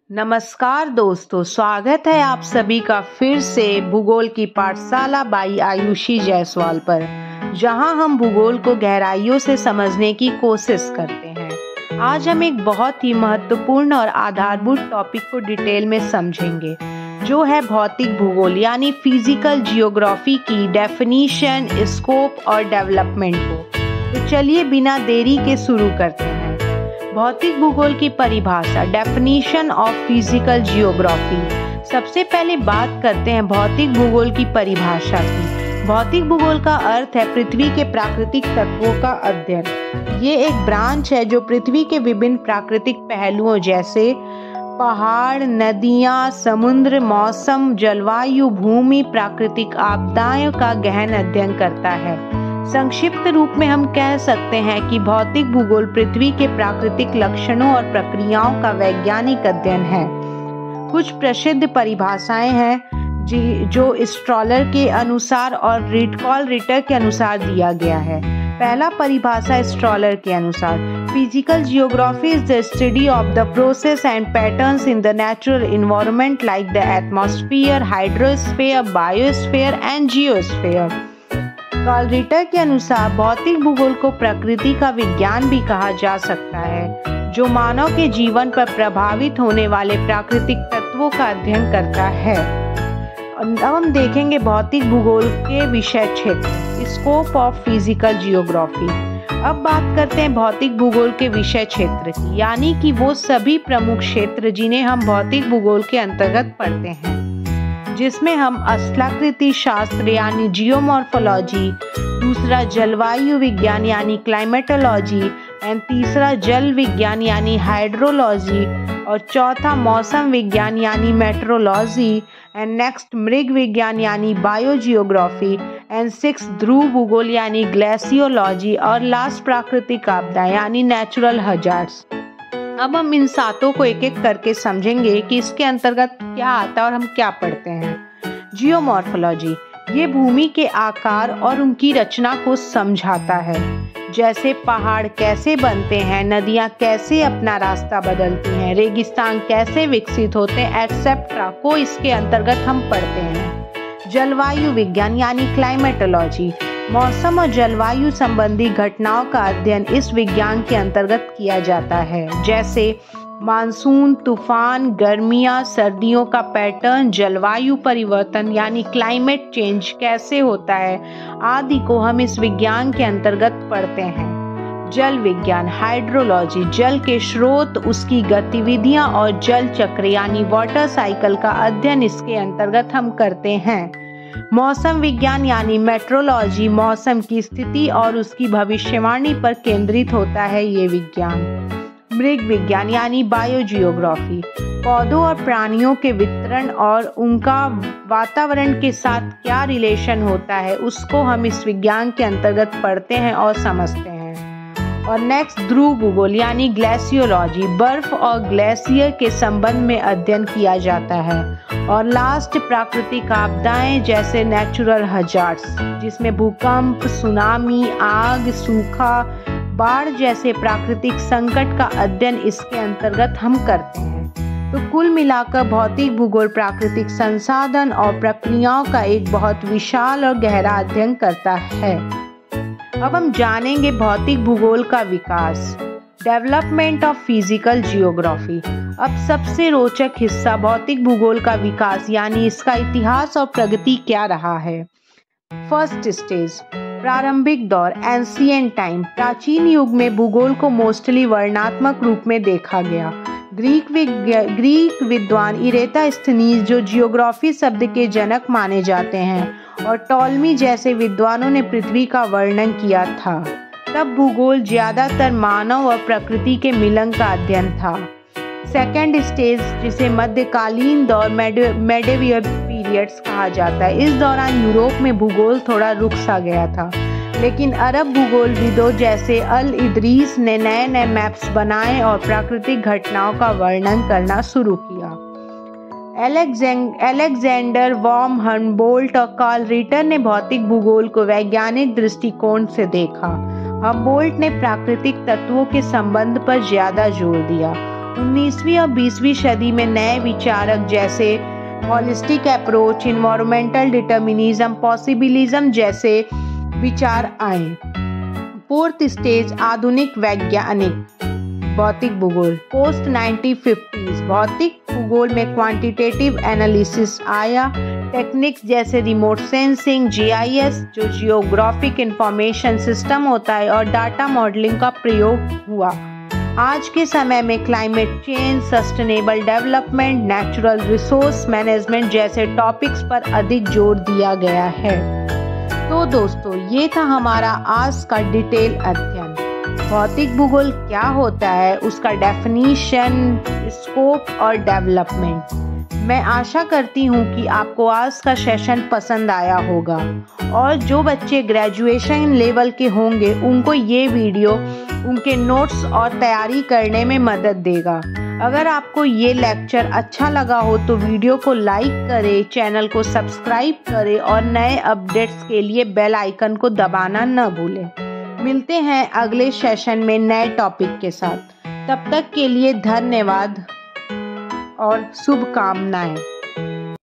नमस्कार दोस्तों, स्वागत है आप सभी का फिर से भूगोल की पाठशाला बाई आयुषी जायसवाल पर, जहां हम भूगोल को गहराइयों से समझने की कोशिश करते हैं। आज हम एक बहुत ही महत्वपूर्ण और आधारभूत टॉपिक को डिटेल में समझेंगे, जो है भौतिक भूगोल यानी फिजिकल जियोग्राफी की डेफिनीशन, स्कोप और डेवलपमेंट को। तो चलिए बिना देरी के शुरू करते हैं। भौतिक भूगोल की परिभाषा, डेफिनीशन ऑफ फिजिकल जियोग्राफी। सबसे पहले बात करते हैं भौतिक भूगोल की परिभाषा की। भौतिक भूगोल का अर्थ है पृथ्वी के प्राकृतिक तत्वों का अध्ययन। ये एक ब्रांच है जो पृथ्वी के विभिन्न प्राकृतिक पहलुओं जैसे पहाड़, नदियां, समुद्र, मौसम, जलवायु, भूमि, प्राकृतिक आपदाओं का गहन अध्ययन करता है। संक्षिप्त रूप में हम कह सकते हैं कि भौतिक भूगोल पृथ्वी के प्राकृतिक लक्षणों और प्रक्रियाओं का वैज्ञानिक अध्ययन है। कुछ प्रसिद्ध परिभाषाएं हैं जो स्ट्रॉलर के अनुसार और रिटकॉल रिटर के अनुसार दिया गया है। पहला परिभाषा स्ट्रॉलर के अनुसार, physical geography is the study of the process and patterns in the natural environment like the atmosphere, hydrosphere, biosphere and geosphere. Carl Ritter के अनुसार भौतिक भूगोल को प्रकृति का विज्ञान भी कहा जा सकता है, जो मानव के जीवन पर प्रभावित होने वाले प्राकृतिक तत्वों का अध्ययन करता है। अब हम देखेंगे भौतिक भूगोल के विषय क्षेत्र, स्कोप ऑफ फिजिकल जियोग्राफी। अब बात करते हैं भौतिक भूगोल के विषय क्षेत्र की, यानी कि वो सभी प्रमुख क्षेत्र जिन्हें हम भौतिक भूगोल के अंतर्गत पढ़ते हैं, जिसमें हम स्थलाकृति शास्त्र यानी जियोमॉर्फोलॉजी, दूसरा जलवायु विज्ञान यानी क्लाइमेटोलॉजी एंड तीसरा जल विज्ञान यानी हाइड्रोलॉजी और चौथा मौसम विज्ञान यानी मेट्रोलॉजी एंड नेक्स्ट मृग विज्ञान यानी बायोजियोग्राफी एंड सिक्स ध्रुव भूगोल यानी ग्लेशियोलॉजी और लास्ट प्राकृतिक आपदा यानी नेचुरल हजार्ड्स। अब हम इन सातों को एक एक करके समझेंगे कि इसके अंतर्गत क्या आता है और हम क्या पढ़ते हैं। जियोमॉर्फोलॉजी, ये भूमि के आकार और उनकी रचना को समझाता है, जैसे पहाड़ कैसे बनते हैं, नदियाँ कैसे अपना रास्ता बदलती हैं, रेगिस्तान कैसे विकसित होते हैं एटसेट्रा को इसके अंतर्गत हम पढ़ते हैं। जलवायु विज्ञान यानी क्लाइमेटोलॉजी, मौसम और जलवायु संबंधी घटनाओं का अध्ययन इस विज्ञान के अंतर्गत किया जाता है, जैसे मानसून, तूफान, गर्मियां, सर्दियों का पैटर्न, जलवायु परिवर्तन यानी क्लाइमेट चेंज कैसे होता है आदि को हम इस विज्ञान के अंतर्गत पढ़ते हैं। जल विज्ञान, हाइड्रोलॉजी, जल के स्रोत, उसकी गतिविधियां और जल चक्र यानी वाटर साइकिल का अध्ययन इसके अंतर्गत हम करते हैं। मौसम विज्ञान यानी मेट्रोलॉजी, मौसम की स्थिति और उसकी भविष्यवाणी पर केंद्रित होता है ये विज्ञान। मृग विज्ञान यानी बायोजियोग्राफी, पौधों और प्राणियों के वितरण और उनका वातावरण के साथ क्या रिलेशन होता है उसको हम इस विज्ञान के अंतर्गत पढ़ते हैं और समझते हैं। और नेक्स्ट ध्रुव भूगोल यानी ग्लेशियोलॉजी, बर्फ और ग्लेशियर के संबंध में अध्ययन किया जाता है। और लास्ट प्राकृतिक आपदाएं जैसे नेचुरल हजार्ड्स, जिसमें भूकंप, सुनामी, आग, सूखा, बाढ़ जैसे प्राकृतिक संकट का अध्ययन इसके अंतर्गत हम करते हैं। तो कुल मिलाकर भौतिक भूगोल प्राकृतिक संसाधन और प्रक्रियाओं का एक बहुत विशाल और गहरा अध्ययन करता है। अब हम जानेंगे भौतिक भूगोल का विकास, डेवलपमेंट ऑफ फिजिकल जियोग्राफी। अब सबसे रोचक हिस्सा भौतिक भूगोल का विकास यानी इसका इतिहास और प्रगति क्या रहा है। फर्स्ट स्टेज, प्रारंभिक दौर, एंशिएंट टाइम। प्राचीन युग में भूगोल को मोस्टली वर्णनात्मक रूप में देखा गया। ग्रीक विद्वान इरेटास्थनीज, जो जियोग्राफी शब्द के जनक माने जाते हैं, और टॉलमी जैसे विद्वानों ने पृथ्वी का वर्णन किया था। तब भूगोल ज्यादातर मानव और प्रकृति के मिलन का अध्ययन था। सेकेंड स्टेज, जिसे मध्यकालीन दौर मेडिवियल पीरियड्स कहा जाता है, इस दौरान यूरोप में भूगोल थोड़ा रुक सा गया था, लेकिन अरब भूगोलविदों जैसे अल इदरीस ने नए नए मैप्स बनाए और प्राकृतिक घटनाओं का वर्णन करना शुरू किया। अलेक्जेंडर वॉम हम्बोल्ट और कार्ल रिटर ने भौतिक भूगोल को वैज्ञानिक दृष्टिकोण से देखा। हम्बोल्ट ने प्राकृतिक तत्वों के संबंध पर ज्यादा जोर दिया 19वीं और 20वीं सदी में नए विचारक जैसे holistic approach, environmental determinism, possibilism जैसे विचार आए। फोर्थ स्टेज आधुनिक वैज्ञानिक भौतिक भूगोल। पोस्ट 1950s भौतिक भूगोल में क्वांटिटेटिव एनालिसिस आया। टेक्निक्स जैसे रिमोट सेंसिंग, GIS जो जियोग्राफिक इंफॉर्मेशन सिस्टम होता है, और डाटा मॉडलिंग का प्रयोग हुआ। आज के समय में climate change, sustainable development, natural resource management जैसे टॉपिक्स पर अधिक जोर दिया गया है। तो दोस्तों, ये था हमारा आज का डिटेल अध्ययन। भौतिक भूगोल क्या होता है, उसका डेफिनीशन, स्कोप और डेवलपमेंट। मैं आशा करती हूँ कि आपको आज का सेशन पसंद आया होगा, और जो बच्चे ग्रेजुएशन लेवल के होंगे उनको ये वीडियो उनके नोट्स और तैयारी करने में मदद देगा। अगर आपको ये लेक्चर अच्छा लगा हो तो वीडियो को लाइक करें, चैनल को सब्सक्राइब करें और नए अपडेट्स के लिए बेल आइकन को दबाना न भूलें। मिलते हैं अगले सेशन में नए टॉपिक के साथ। तब तक के लिए धन्यवाद और शुभकामनाएं।